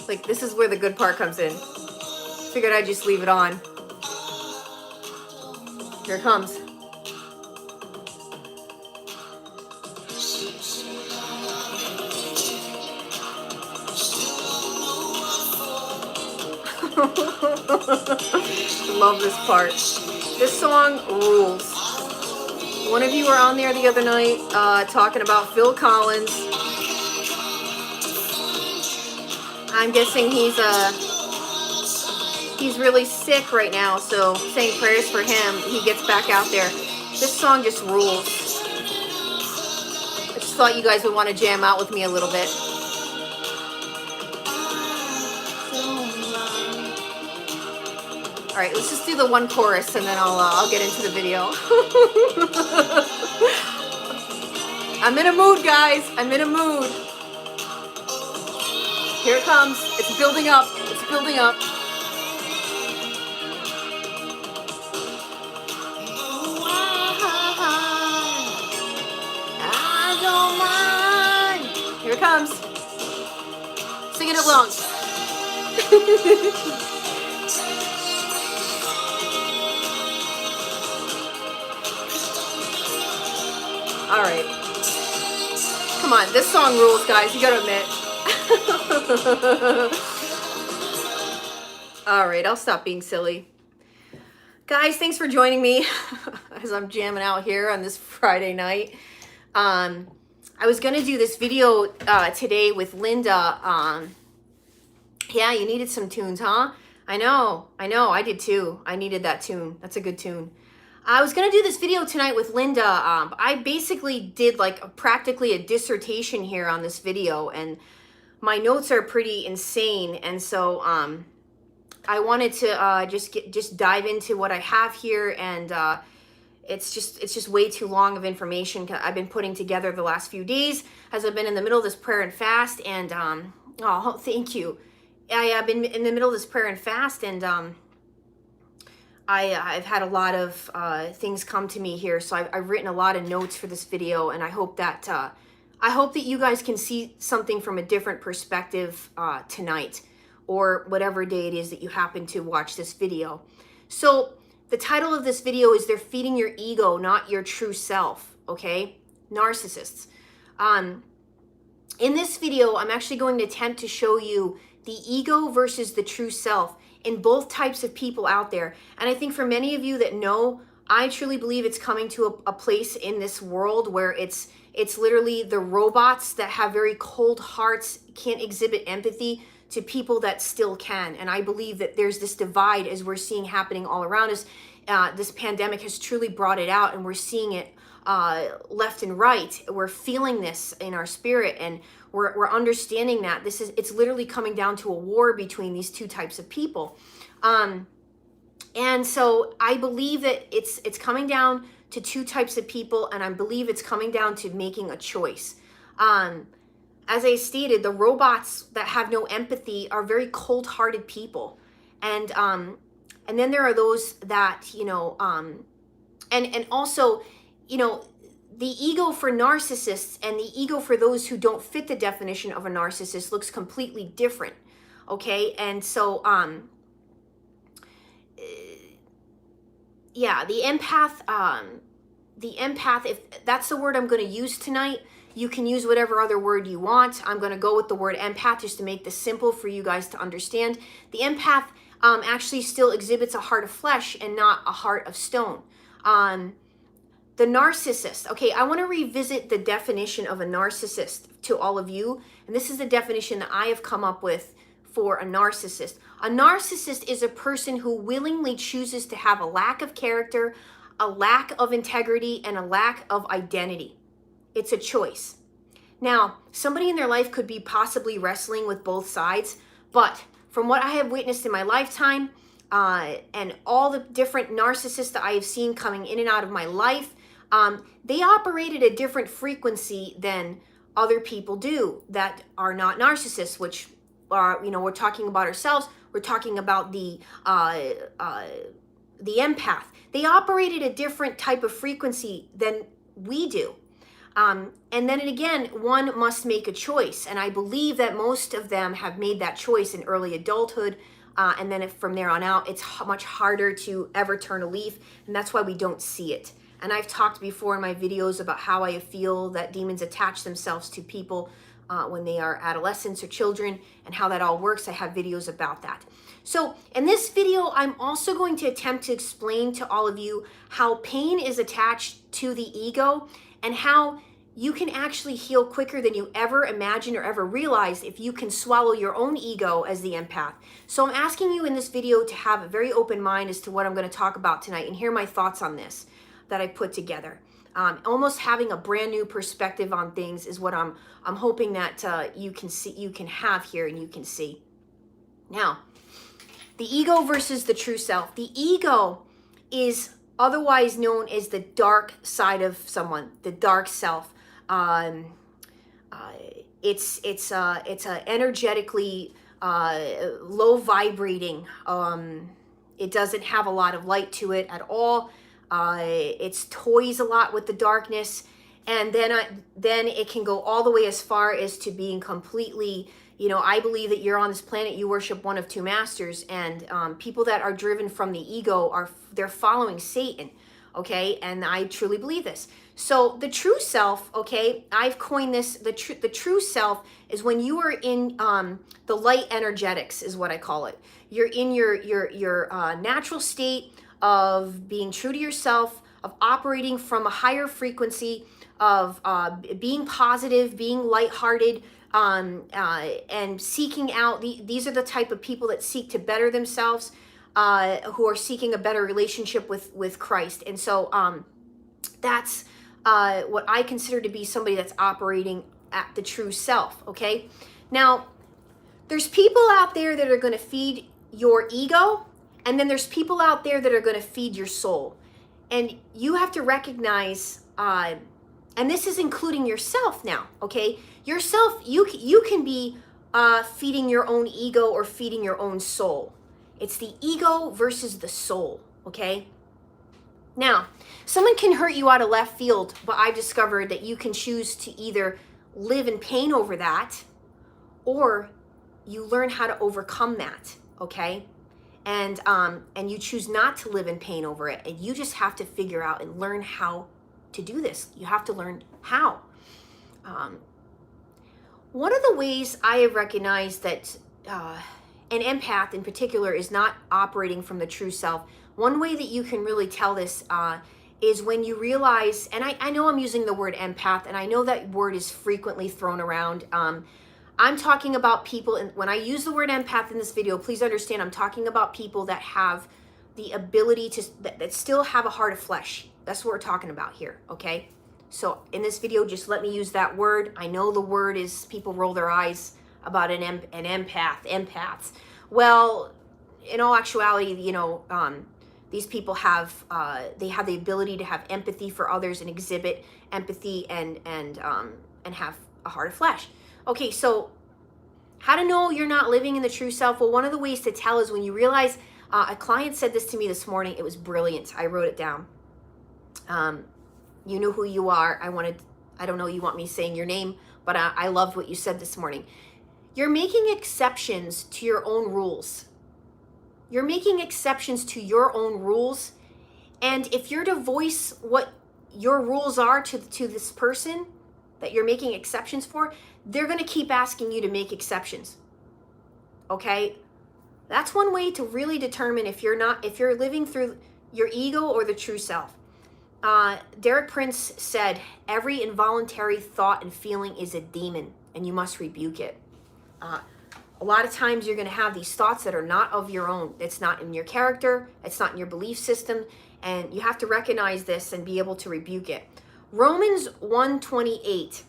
Like, this is where the good part comes in. Figured I'd just leave it on. Here it comes. Love this part. This song rules. One of you were on there the other night talking about Phil Collins. I'm guessing he's really sick right now, so saying prayers for him. He gets back out there. This song just rules. I just thought you guys would want to jam out with me a little bit. All right, let's just do the one chorus and then I'll get into the video. I'm in a mood, guys. I'm in a mood. Here it comes. It's building up. It's building up. I don't mind. Here it comes. Singing it along. All right. Come on, this song rules, guys. You gotta admit. All right, I'll stop being silly. Guys, thanks for joining me as I'm jamming out here on this Friday night. I was gonna do this video today with Linda. Yeah, you needed some tunes, huh? I know, I did too. I needed that tune. That's a good tune. I was gonna do this video tonight with Linda. I basically did like practically a dissertation here on this video, and my notes are pretty insane. And so I wanted to just dive into what I have here, and it's just way too long of information I've been putting together the last few days as I've been in the middle of this prayer and fast. And oh, thank you. I've been in the middle of this prayer and fast, and I've had a lot of things come to me here, so I've written a lot of notes for this video, and I hope that you guys can see something from a different perspective tonight, or whatever day it is that you happen to watch this video. So the title of this video is "They're Feeding Your Ego, Not Your True Self." Okay, narcissists. In this video, I'm actually going to attempt to show you the ego versus the true self in both types of people out there. And I think for many of you that know, I truly believe it's coming to a place in this world where it's literally the robots that have very cold hearts, can't exhibit empathy, to people that still can. And I believe that there's this divide, as we're seeing happening all around us. This pandemic has truly brought it out, and we're seeing it left and right. We're feeling this in our spirit, and we're understanding that it's literally coming down to a war between these two types of people. And so I believe that it's coming down to two types of people, and I believe it's coming down to making a choice. As I stated, the robots that have no empathy are very cold-hearted people. And then there are those that, and also, the ego for narcissists and the ego for those who don't fit the definition of a narcissist looks completely different. Okay. And so, yeah, the empath, if that's the word I'm going to use tonight, you can use whatever other word you want. I'm going to go with the word empath just to make this simple for you guys to understand. The empath actually still exhibits a heart of flesh and not a heart of stone. The narcissist. Okay, I want to revisit the definition of a narcissist to all of you. And this is the definition that I have come up with for a narcissist. A narcissist is a person who willingly chooses to have a lack of character, a lack of integrity, and a lack of identity. It's a choice. Now, somebody in their life could be possibly wrestling with both sides, but from what I have witnessed in my lifetime, and all the different narcissists that I have seen coming in and out of my life, they operate at a different frequency than other people do that are not narcissists, which are, we're talking about ourselves. We're talking about the empath. They operate at a different type of frequency than we do. And then again, one must make a choice. And I believe that most of them have made that choice in early adulthood. And then from there on out, it's much harder to ever turn a leaf. And that's why we don't see it. And I've talked before in my videos about how I feel that demons attach themselves to people when they are adolescents or children, and how that all works. I have videos about that. So in this video, I'm also going to attempt to explain to all of you how pain is attached to the ego, and how you can actually heal quicker than you ever imagined or ever realized if you can swallow your own ego as the empath. So I'm asking you in this video to have a very open mind as to what I'm going to talk about tonight, and hear my thoughts on this that I put together. Almost having a brand new perspective on things is what I'm hoping that you can have here and you can see. Now, the ego versus the true self. The ego is otherwise known as the dark side of someone, the dark self. It's a energetically low vibrating. It doesn't have a lot of light to it at all. It's toys a lot with the darkness, and then it can go all the way as far as to being completely, I believe that you're on this planet, you worship one of two masters, and people that are driven from the ego they're following Satan, okay? And I truly believe this. So the true self, okay, I've coined this, the true self is when you are in the light energetics, is what I call it. You're in your natural state of being true to yourself, of operating from a higher frequency, of being positive, being lighthearted, and seeking out. These are the type of people that seek to better themselves, who are seeking a better relationship with Christ. And so that's what I consider to be somebody that's operating at the true self, okay? Now, there's people out there that are going to feed your ego, and then there's people out there that are going to feed your soul. And you have to recognize, and this is including yourself now, okay? Yourself, you can be feeding your own ego or feeding your own soul. It's the ego versus the soul, okay? Now, someone can hurt you out of left field, but I've discovered that you can choose to either live in pain over that, or you learn how to overcome that, okay? And you choose not to live in pain over it. And you just have to figure out and learn how to do this. You have to learn how. One of the ways I have recognized that an empath in particular is not operating from the true self, one way that you can really tell this is when you realize, and I know I'm using the word empath, and I know that word is frequently thrown around. I'm talking about people, and when I use the word empath in this video, please understand I'm talking about people that have the ability to, that still have a heart of flesh. That's what we're talking about here, okay? So in this video, just let me use that word. I know the word is, people roll their eyes about an empath, empaths. Well, in all actuality, these people have, they have the ability to have empathy for others and exhibit empathy and have a heart of flesh. Okay, so how to know you're not living in the true self? Well, one of the ways to tell is when you realize, a client said this to me this morning. It was brilliant. I wrote it down. You know who you are. I don't know you want me saying your name, but I loved what you said this morning. You're making exceptions to your own rules. You're making exceptions to your own rules. And if you're to voice what your rules are to this person that you're making exceptions for, they're going to keep asking you to make exceptions. Okay? That's one way to really determine if you're living through your ego or the true self. Derek Prince said, every involuntary thought and feeling is a demon, and you must rebuke it. A lot of times you're going to have these thoughts that are not of your own. It's not in your character. It's not in your belief system. And you have to recognize this and be able to rebuke it. Romans 1:28.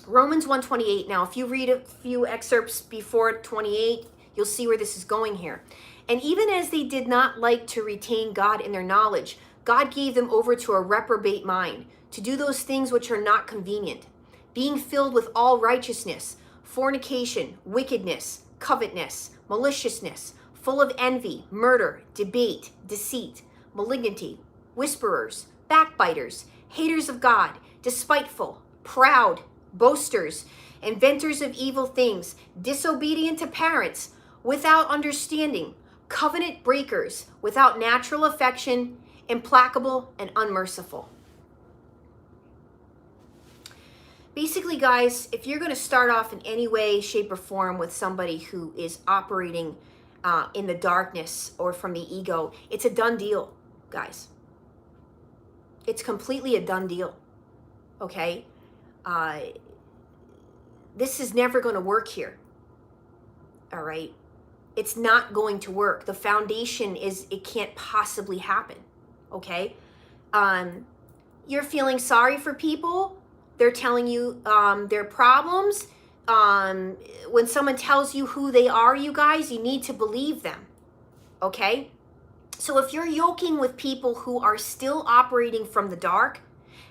Romans 1:28. Now, if you read a few excerpts before 28, you'll see where this is going here. And even as they did not like to retain God in their knowledge, God gave them over to a reprobate mind, to do those things which are not convenient, being filled with all righteousness, fornication, wickedness, covetousness, maliciousness, full of envy, murder, debate, deceit, malignity, whisperers, backbiters, haters of God, despiteful, proud, boasters, inventors of evil things, disobedient to parents, without understanding, covenant breakers, without natural affection, implacable and unmerciful. Basically, guys, if you're going to start off in any way, shape, or form with somebody who is operating in the darkness or from the ego, it's a done deal, guys. It's completely a done deal, okay? This is never going to work here, all right? It's not going to work. The foundation is, it can't possibly happen, okay? You're feeling sorry for people. They're telling you their problems. When someone tells you who they are, you guys, you need to believe them, okay? So if you're yoking with people who are still operating from the dark,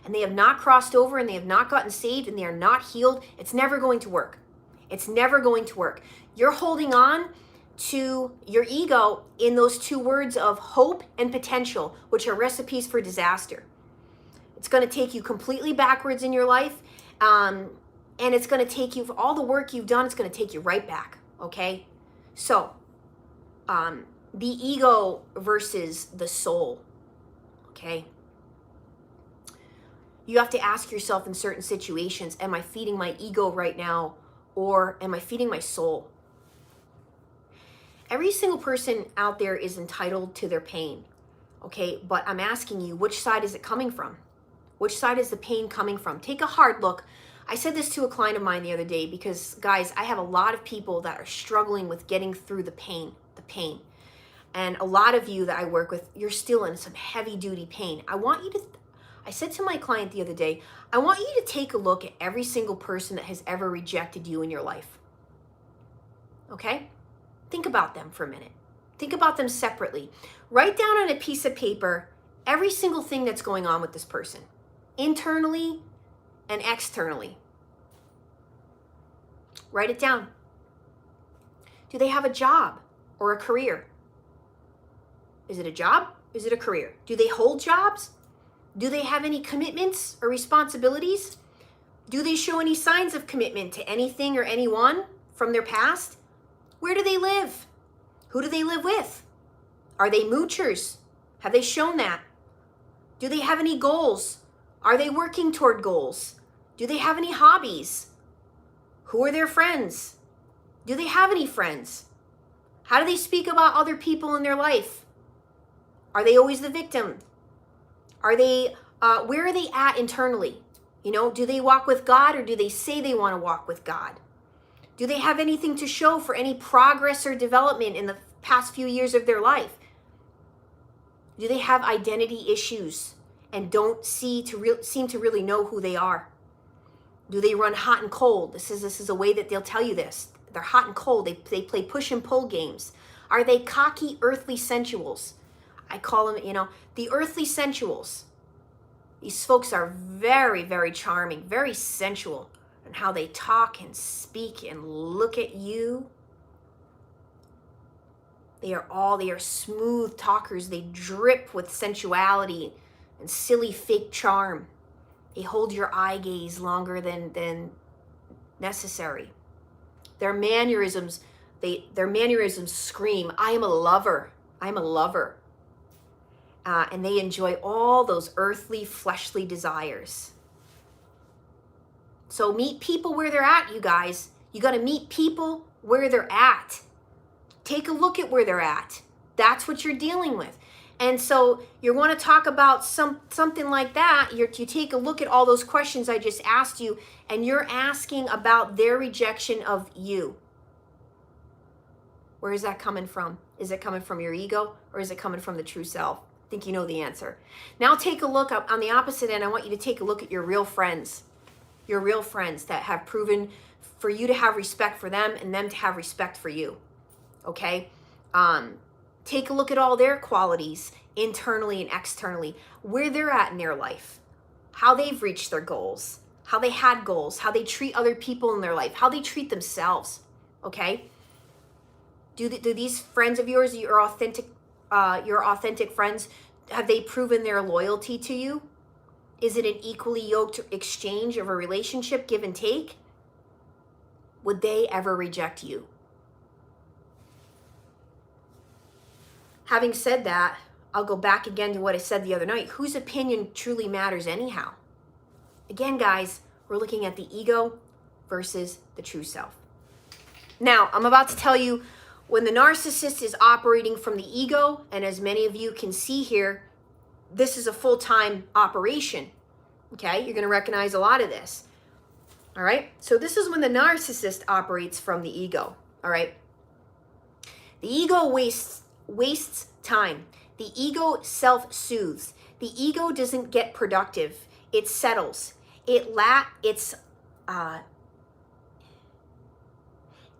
and they have not crossed over, and they have not gotten saved, and they are not healed, it's never going to work. It's never going to work. You're holding on to your ego in those two words of hope and potential, which are recipes for disaster. It's going to take you completely backwards in your life, and it's going to take you, for all the work you've done, it's going to take you right back, okay? So, the ego versus the soul, okay? You have to ask yourself in certain situations, am I feeding my ego right now, or am I feeding my soul? Every single person out there is entitled to their pain, okay? But I'm asking you, which side is it coming from? Which side is the pain coming from? Take a hard look. I said this to a client of mine the other day because, guys, I have a lot of people that are struggling with getting through the pain. And a lot of you that I work with, you're still in some heavy-duty pain. I said to my client the other day, I want you to take a look at every single person that has ever rejected you in your life. Okay? Think about them for a minute. Think about them separately. Write down on a piece of paper every single thing that's going on with this person, internally and externally. Write it down. Do they have a job or a career? Is it a job? Is it a career? Do they hold jobs? Do they have any commitments or responsibilities? Do they show any signs of commitment to anything or anyone from their past? Where do they live? Who do they live with? Are they moochers? Have they shown that? Do they have any goals? Are they working toward goals? Do they have any hobbies? Who are their friends? Do they have any friends? How do they speak about other people in their life? Are they always the victim? Are they, where are they at internally? You know, do they walk with God, or do they say they want to walk with God? Do they have anything to show for any progress or development in the past few years of their life? Do they have identity issues and don't seem to really know who they are? Do they run hot and cold? This is a way that they'll tell you this. They're hot and cold. They play push and pull games. Are they cocky, earthly sensuals? I call them, the earthly sensuals. These folks are very, very charming, very sensual in how they talk and speak and look at you. They are smooth talkers. They drip with sensuality and silly fake charm. They hold your eye gaze longer than necessary. Their mannerisms scream, I am a lover. I'm a lover. And they enjoy all those earthly, fleshly desires. So meet people where they're at, you guys. You got to meet people where they're at. Take a look at where they're at. That's what you're dealing with. And so you want to talk about something like that. You take a look at all those questions I just asked you, and you're asking about their rejection of you. Where is that coming from? Is it coming from your ego, or is it coming from the true self? I think you know the answer. Now take a look up on the opposite end. I want you to take a look at your real friends. Your real friends that have proven for you to have respect for them and them to have respect for you. Okay? Take a look at all their qualities internally and externally, where they're at in their life, how they've reached their goals, how they had goals, how they treat other people in their life, how they treat themselves. Okay? Do these friends of yours, your authentic friends, have they proven their loyalty to you? Is it an equally yoked exchange of a relationship, give and take? Would they ever reject you? Having said that, I'll go back again to what I said the other night. Whose opinion truly matters anyhow? Again, guys, we're looking at the ego versus the true self. Now, I'm about to tell you when the narcissist is operating from the ego, and as many of you can see here, this is a full-time operation. Okay, you're going to recognize a lot of this. All right, so this is when the narcissist operates from the ego. All right, the ego wastes time. The ego self-soothes. The ego doesn't get productive. It settles.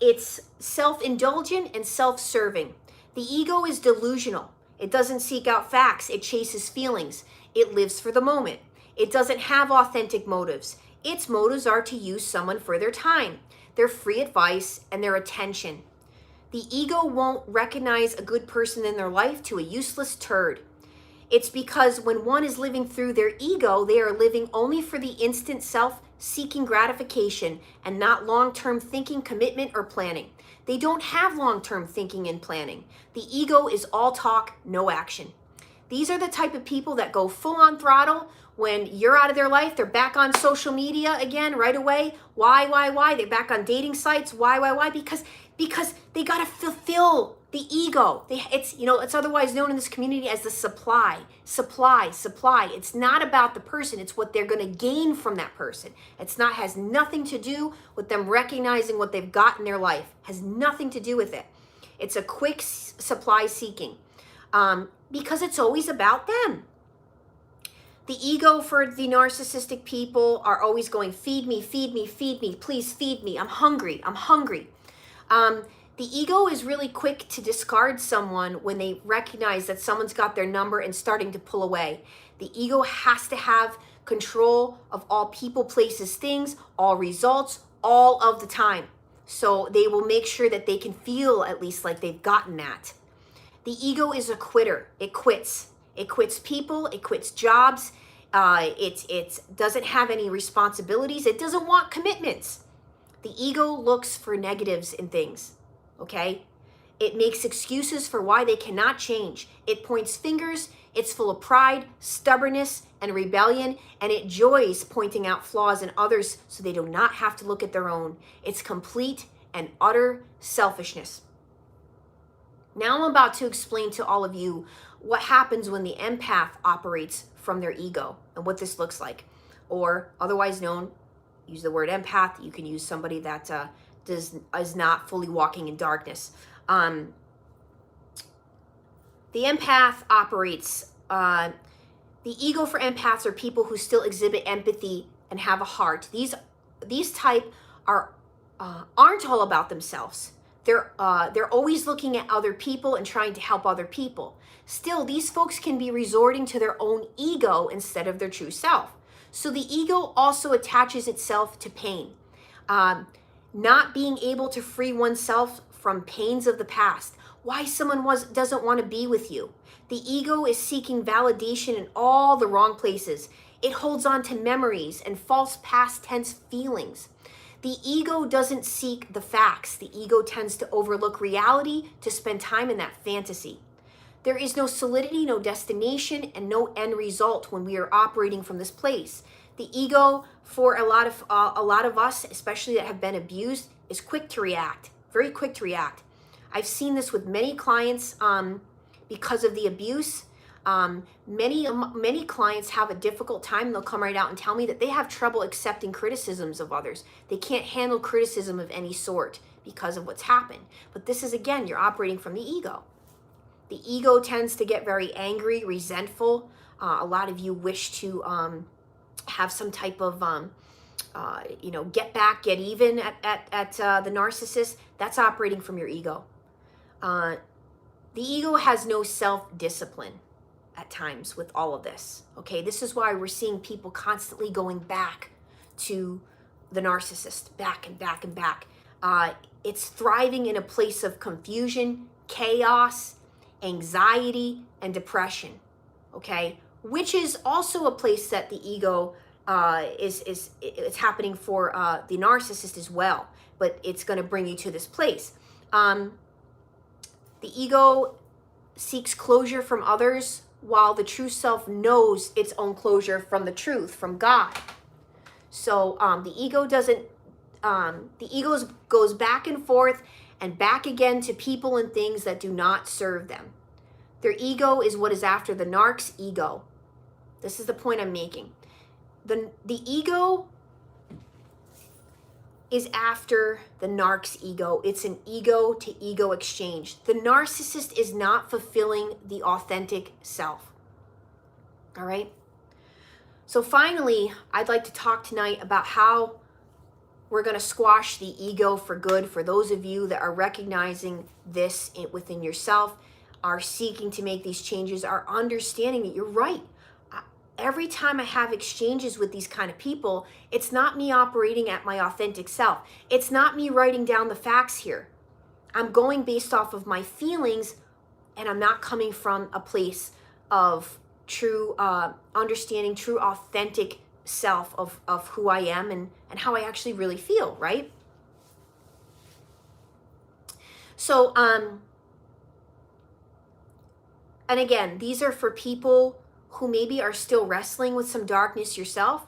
It's self-indulgent and self-serving. The ego is delusional. It doesn't seek out facts. It chases feelings. It lives for the moment. It doesn't have authentic motives. Its motives are to use someone for their time, their free advice, and their attention. The ego won't recognize a good person in their life to a useless turd. It's because when one is living through their ego, they are living only for the instant self-seeking gratification and not long-term thinking, commitment, or planning. They don't have long-term thinking and planning. The ego is all talk, no action. These are the type of people that go full on throttle. When you're out of their life, they're back on social media again right away. Why? They're back on dating sites. Why? Because they got to fulfill the ego. It's otherwise known in this community as the supply. It's not about the person. It's what they're going to gain from that person. Has nothing to do with them recognizing what they've got in their life. Has nothing to do with it. It's a quick supply seeking because it's always about them. The ego for the narcissistic people are always going, feed me, please feed me. I'm hungry. The ego is really quick to discard someone when they recognize that someone's got their number and starting to pull away. The ego has to have control of all people, places, things, all results, all of the time. So they will make sure that they can feel at least like they've gotten that. The ego is a quitter. It quits. It quits people. It quits jobs. It doesn't have any responsibilities. It doesn't want commitments. The ego looks for negatives in things, okay? It makes excuses for why they cannot change. It points fingers. It's full of pride, stubbornness, and rebellion, and it enjoys pointing out flaws in others so they do not have to look at their own. It's complete and utter selfishness. Now I'm about to explain to all of you what happens when the empath operates from their ego and what this looks like. Or otherwise known, use the word empath. You can use somebody that is not fully walking in darkness. The empath operates, the ego for empaths are people who still exhibit empathy and have a heart. These type aren't all about themselves. They're always looking at other people and trying to help other people. Still, these folks can be resorting to their own ego instead of their true self. So the ego also attaches itself to pain. Not being able to free oneself from pains of the past. Why someone doesn't want to be with you. The ego is seeking validation in all the wrong places. It holds on to memories and false past tense feelings. The ego doesn't seek the facts. The ego tends to overlook reality to spend time in that fantasy. There is no solidity, no destination, and no end result when we are operating from this place. The ego, for a lot of us, especially that have been abused, is quick to react, very quick to react. I've seen this with many clients because of the abuse. Many clients have a difficult time. They'll come right out and tell me that they have trouble accepting criticisms of others. They can't handle criticism of any sort because of what's happened. But this is, again, you're operating from the ego. The ego tends to get very angry, resentful. A lot of you wish to have some type of, get back, get even at the narcissist. That's operating from your ego. The ego has no self-discipline at times with all of this. Okay, this is why we're seeing people constantly going back to the narcissist, back and back and back. It's thriving in a place of confusion, chaos, anxiety, and depression. Okay, which is also a place that the ego it's happening for the narcissist as well, but it's going to bring you to this place. The ego seeks closure from others, while the true self knows its own closure from the truth, from God. So the ego goes back and forth and back again to people and things that do not serve them. Their ego is what is after the narc's ego. This is the point I'm making. The ego is after the narc's ego. It's an ego to ego exchange. The narcissist is not fulfilling the authentic self. All right? So finally, I'd like to talk tonight about how we're going to squash the ego for good. For those of you that are recognizing this within yourself, are seeking to make these changes, are understanding that you're right. Every time I have exchanges with these kind of people, it's not me operating at my authentic self. It's not me writing down the facts here. I'm going based off of my feelings, and I'm not coming from a place of true understanding, true authentic self of who I am and how I actually really feel, right? So, and again, these are for people who maybe are still wrestling with some darkness yourself.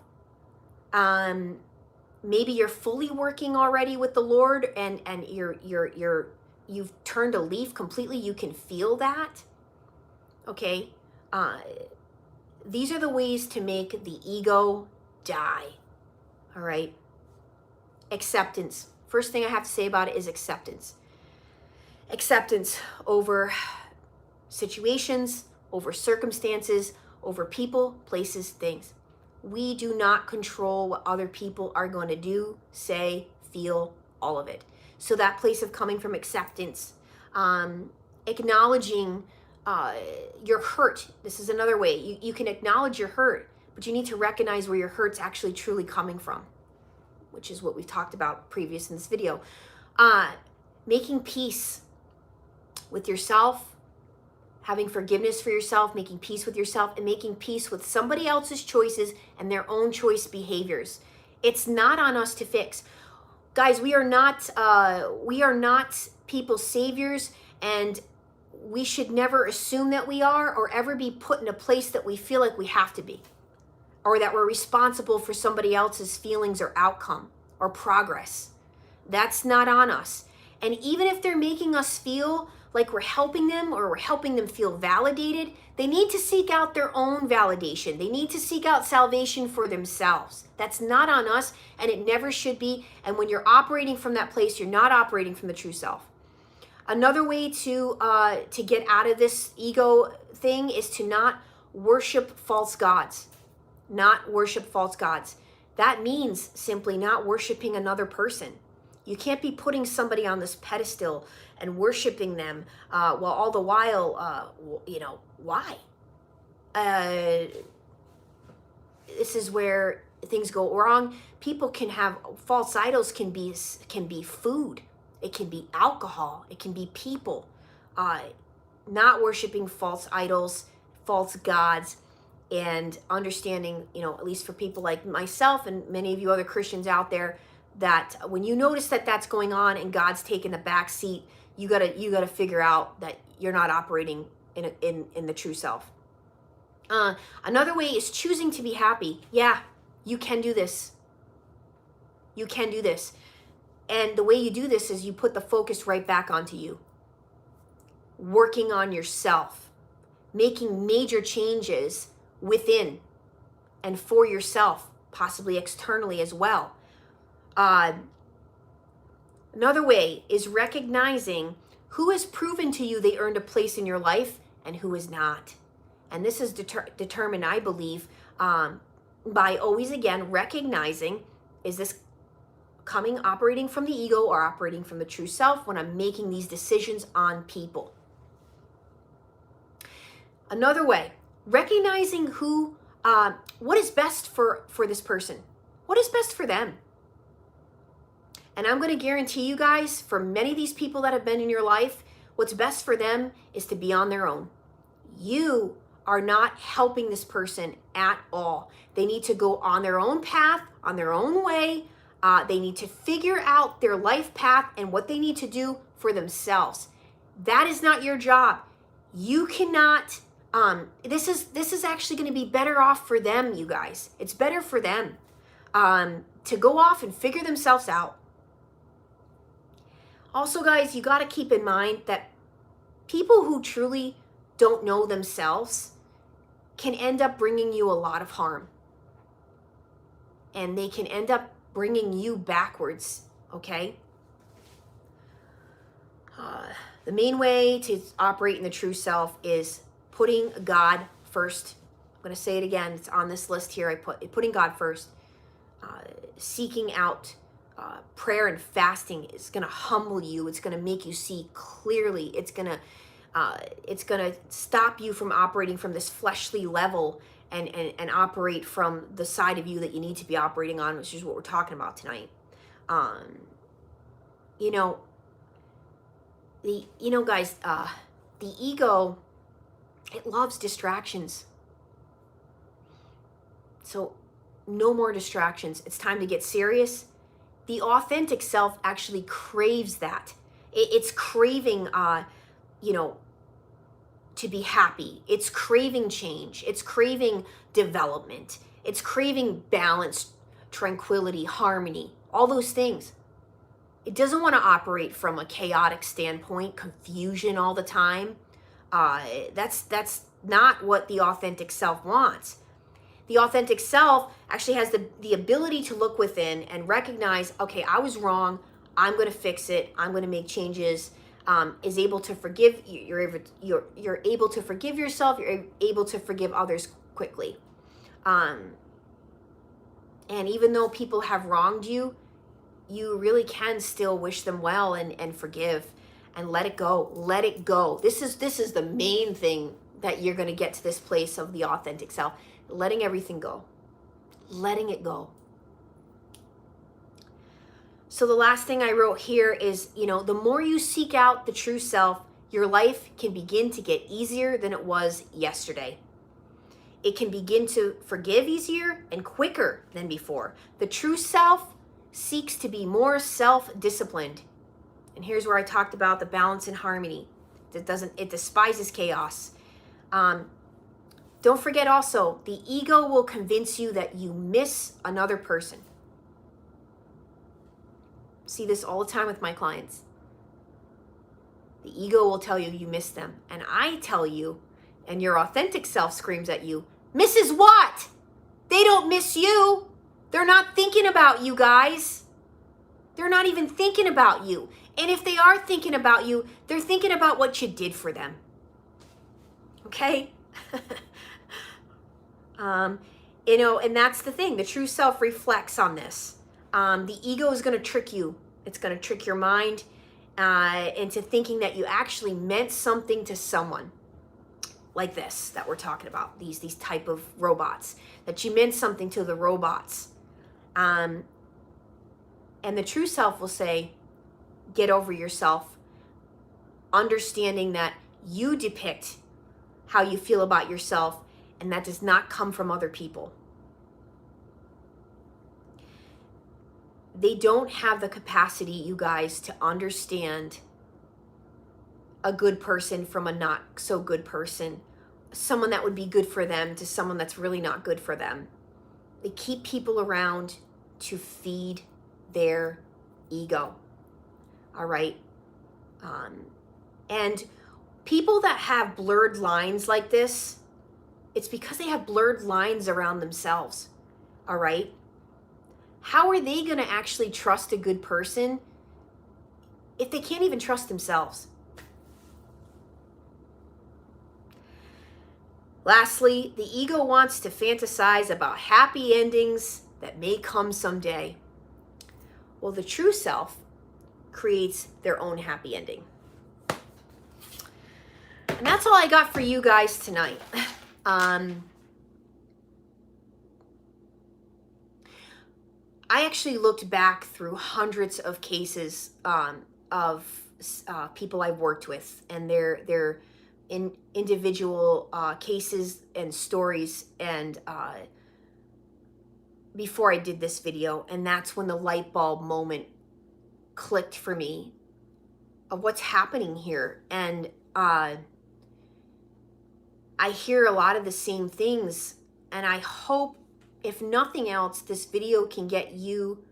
Maybe you're fully working already with the Lord, and you've turned a leaf completely. You can feel that. Okay. These are the ways to make the ego die. All right. Acceptance. First thing I have to say about it is acceptance. Acceptance over situations, over circumstances, over people, places, things. We do not control what other people are going to do, say, feel, all of it. So that place of coming from acceptance, acknowledging your hurt. This is another way. You can acknowledge your hurt, but you need to recognize where your hurt's actually truly coming from, which is what we've talked about previous in this video. Making peace with yourself, having forgiveness for yourself, making peace with yourself, and making peace with somebody else's choices and their own choice behaviors. It's not on us to fix. Guys, we are not people's saviors, and we should never assume that we are, or ever be put in a place that we feel like we have to be, or that we're responsible for somebody else's feelings or outcome or progress. That's not on us. And even if they're making us feel like we're helping them, or we're helping them feel validated, they need to seek out their own validation. They need to seek out salvation for themselves. That's not on us, and it never should be. And when you're operating from that place, you're not operating from the true self. Another way to get out of this ego thing is to not worship false gods. Not worship false gods. That means simply not worshiping another person. You can't be putting somebody on this pedestal and worshiping them while all the while, why? This is where things go wrong. People can have false idols. Can be food. It can be alcohol. It can be people. Not worshiping false idols, false gods, and understanding, at least for people like myself and many of you other Christians out there, that when you notice that that's going on and God's taking the back seat, you gotta figure out that you're not operating in the true self. Another way is choosing to be happy. Yeah, you can do this. You can do this. And the way you do this is you put the focus right back onto you. Working on yourself. Making major changes within and for yourself, possibly externally as well. Another way is recognizing who has proven to you they earned a place in your life and who is not. And this is determined, I believe, by always, again, recognizing, is this operating from the ego or operating from the true self when I'm making these decisions on people. Another way, recognizing what is best for this person. What is best for them? And I'm going to guarantee you guys, for many of these people that have been in your life, what's best for them is to be on their own. You are not helping this person at all. They need to go on their own path, on their own way. They need to figure out their life path and what they need to do for themselves. That is not your job. You cannot, this is actually going to be better off for them, you guys. It's better for them to go off and figure themselves out. Also, guys, you got to keep in mind that people who truly don't know themselves can end up bringing you a lot of harm. And they can end up bringing you backwards, okay? The main way to operate in the true self is putting God first. I'm going to say it again. It's on this list here. I put putting God first. Seeking out prayer and fasting is going to humble you. It's going to make you see clearly. It's going to stop you from operating from this fleshly level and operate from the side of you that you need to be operating on, which is what we're talking about tonight. Guys, the ego, it loves distractions. So no more distractions. It's time to get serious. The authentic self actually craves that. It's craving, to be happy. It's craving change. It's craving development. It's craving balance, tranquility, harmony, all those things. It doesn't want to operate from a chaotic standpoint, confusion all the time. That's not what the authentic self wants. The authentic self actually has the ability to look within and recognize, okay, I was wrong. I'm going to fix it. I'm going to make changes. Is able to forgive. You're able to forgive yourself. You're able to forgive others quickly. And even though people have wronged you, you really can still wish them well and forgive and let it go. Let it go. This is the main thing that you're going to get to this place of the authentic self. Letting everything go. Letting it go. So the last thing I wrote here is, the more you seek out the true self, your life can begin to get easier than it was yesterday. It can begin to forgive easier and quicker than before. The true self seeks to be more self-disciplined. And here's where I talked about the balance and harmony. It despises chaos. Don't forget also, the ego will convince you that you miss another person. See this all the time with my clients. The ego will tell you you miss them. And I tell you, and your authentic self screams at you, Mrs. What? They don't miss you. They're not thinking about you, guys. They're not even thinking about you. And if they are thinking about you, they're thinking about what you did for them. Okay? And that's the thing. The true self reflects on this. The ego is going to trick you. It's going to trick your mind into thinking that you actually meant something to someone. Like this that we're talking about. These type of robots. That you meant something to the robots. And the true self will say, get over yourself. Understanding that you depict how you feel about yourself. And that does not come from other people. They don't have the capacity, you guys, to understand a good person from a not so good person. Someone that would be good for them to someone that's really not good for them. They keep people around to feed their ego. All right? And people that have blurred lines like this, it's because they have blurred lines around themselves. All right? How are they going to actually trust a good person if they can't even trust themselves? Lastly, the ego wants to fantasize about happy endings that may come someday. Well, the true self creates their own happy ending. And that's all I got for you guys tonight. I actually looked back through hundreds of cases of people I've worked with and their in individual cases and stories, and before I did this video, and that's when the light bulb moment clicked for me of what's happening here. And I hear a lot of the same things, and I hope, if nothing else, this video can get you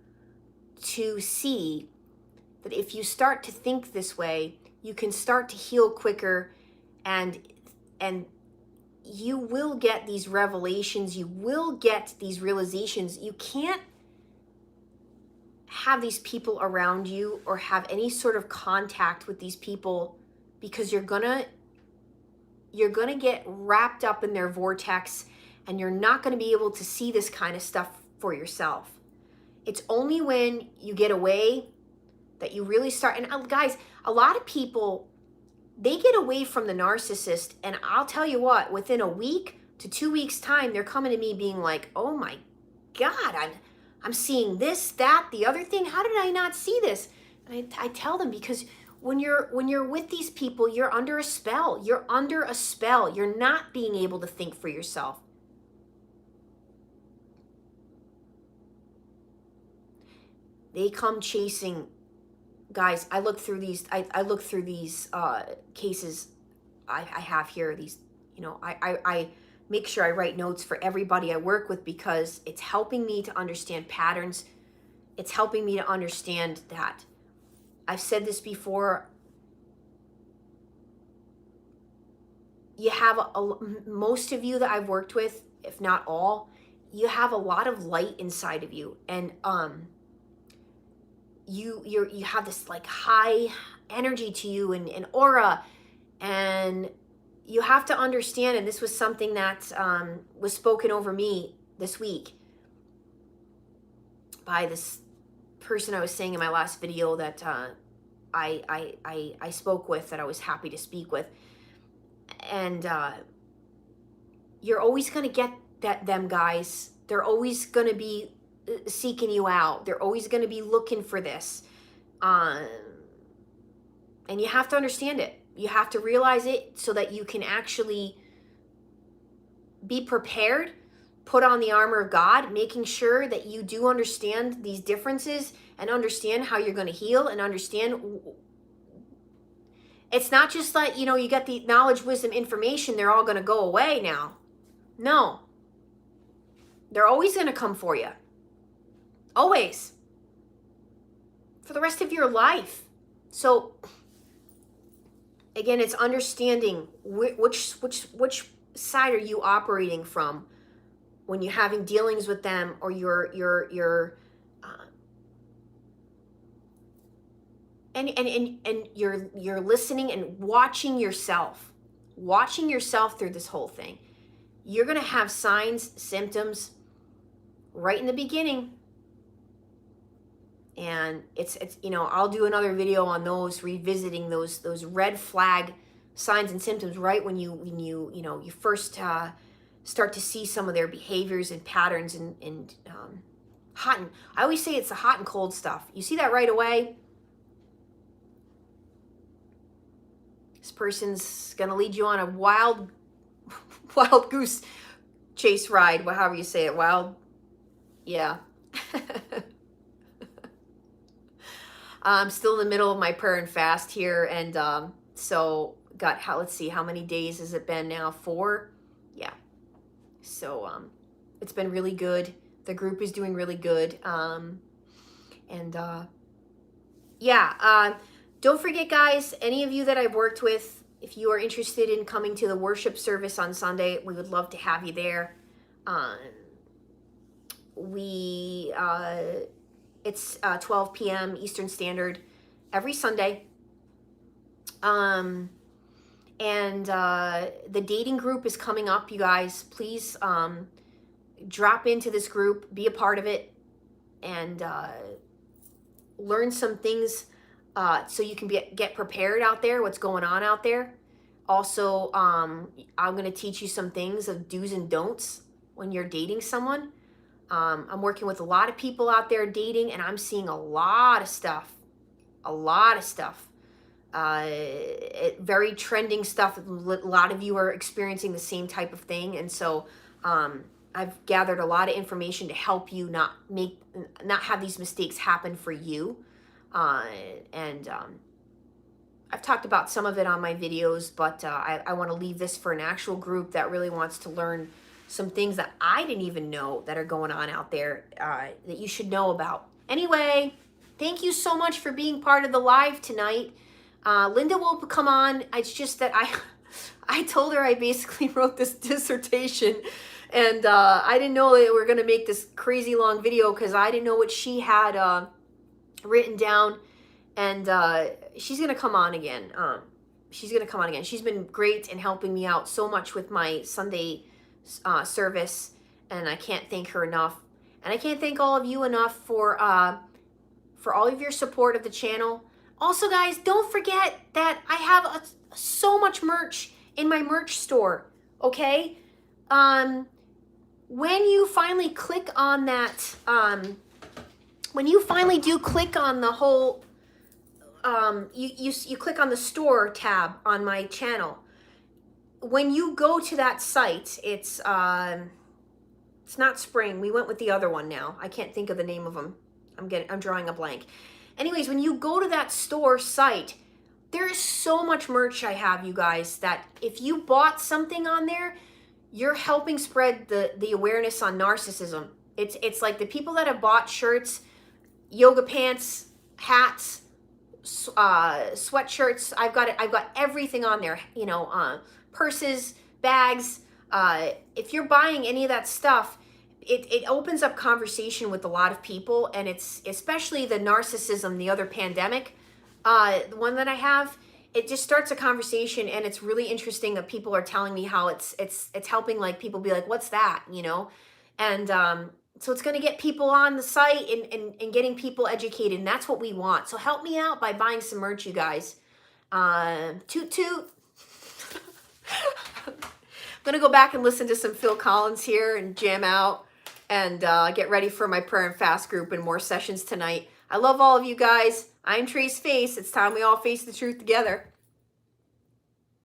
to see that if you start to think this way, you can start to heal quicker, and you will get these revelations, you will get these realizations. You can't have these people around you or have any sort of contact with these people, because you're gonna get wrapped up in their vortex, and you're not going to be able to see this kind of stuff for yourself. It's only when you get away that you really start. And guys, a lot of people, they get away from the narcissist, and I'll tell you what, within a week to 2 weeks time, they're coming to me being like, oh my God, I'm seeing this, that, the other thing. How did I not see this? And I tell them, because when you're with these people, you're under a spell. You're under a spell. You're not being able to think for yourself. They come chasing, guys. I look through these. I look through these cases I have here. These, I make sure I write notes for everybody I work with, because it's helping me to understand patterns. It's helping me to understand that. I've said this before. You have most of you that I've worked with, if not all, you have a lot of light inside of you, and you have this like high energy to you, and aura, and you have to understand. And this was something that was spoken over me this week by this person I was saying in my last video that I spoke with, that I was happy to speak with. And you're always going to get them guys. They're always going to be seeking you out. They're always going to be looking for this. And you have to understand it. You have to realize it so that you can actually be prepared, put on the armor of God, making sure that you do understand these differences and understand how you're going to heal, and understand it's not just like, you get the knowledge, wisdom, information, they're all going to go away now. No. They're always going to come for you. Always. For the rest of your life. So, again, it's understanding which side are you operating from when you're having dealings with them, or and you're listening and watching yourself through this whole thing. You're going to have signs, symptoms right in the beginning. And it's I'll do another video on those, revisiting those red flag signs and symptoms right when you first start to see some of their behaviors and patterns, and I always say it's the hot and cold stuff. You see that right away. This person's gonna lead you on a wild goose chase ride, however you say it. Yeah. I'm still in the middle of my prayer and fast here, and so let's see, how many days has it been now? 4? Yeah. So it's been really good. The group is doing really good. Don't forget, guys, any of you that I've worked with, if you are interested in coming to the worship service on Sunday, we would love to have you there. It's 12 p.m. Eastern Standard every Sunday. And the dating group is coming up, you guys. Please drop into this group, be a part of it, and learn some things so you can get prepared out there, what's going on out there. Also, I'm going to teach you some things of do's and don'ts when you're dating someone. I'm working with a lot of people out there dating, and I'm seeing a lot of stuff very trending stuff. A lot of you are experiencing the same type of thing, and so I've gathered a lot of information to help you not have these mistakes happen for you. And I've talked about some of it on my videos, but I want to leave this for an actual group that really wants to learn some things that I didn't even know that are going on out there that you should know about. Anyway, thank you so much for being part of the live tonight. Linda will come on. It's just that I told her I basically wrote this dissertation, and I didn't know that we were going to make this crazy long video because I didn't know what she had written down. And she's going to come on again. She's going to come on again. She's been great in helping me out so much with my Sunday service, and I can't thank her enough. And I can't thank all of you enough for all of your support of the channel. Also, guys, don't forget that I have so much merch in my merch store, okay? When you finally click on that, when you finally do click on the whole, you click on the store tab on my channel. When you go to that site, it's not Spring. We went with the other one now. I can't think of the name of them. I'm drawing a blank. Anyways, when you go to that store site, there is so much merch I have, you guys, that if you bought something on there, you're helping spread the awareness on narcissism. It's like the people that have bought shirts, yoga pants, hats, sweatshirts. I've got everything on there. You know, purses, bags. If you're buying any of that stuff, it opens up conversation with a lot of people, and it's especially the narcissism, the other pandemic, the one that I have. It just starts a conversation, and it's really interesting that people are telling me how it's helping, like, people be like, what's that, you know? And so it's going to get people on the site and getting people educated, and that's what we want. So help me out by buying some merch, you guys. Toot toot. I'm going to go back and listen to some Phil Collins here and jam out and get ready for my prayer and fast group and more sessions tonight. I love all of you guys. I'm Trace Face. It's time we all face the truth together.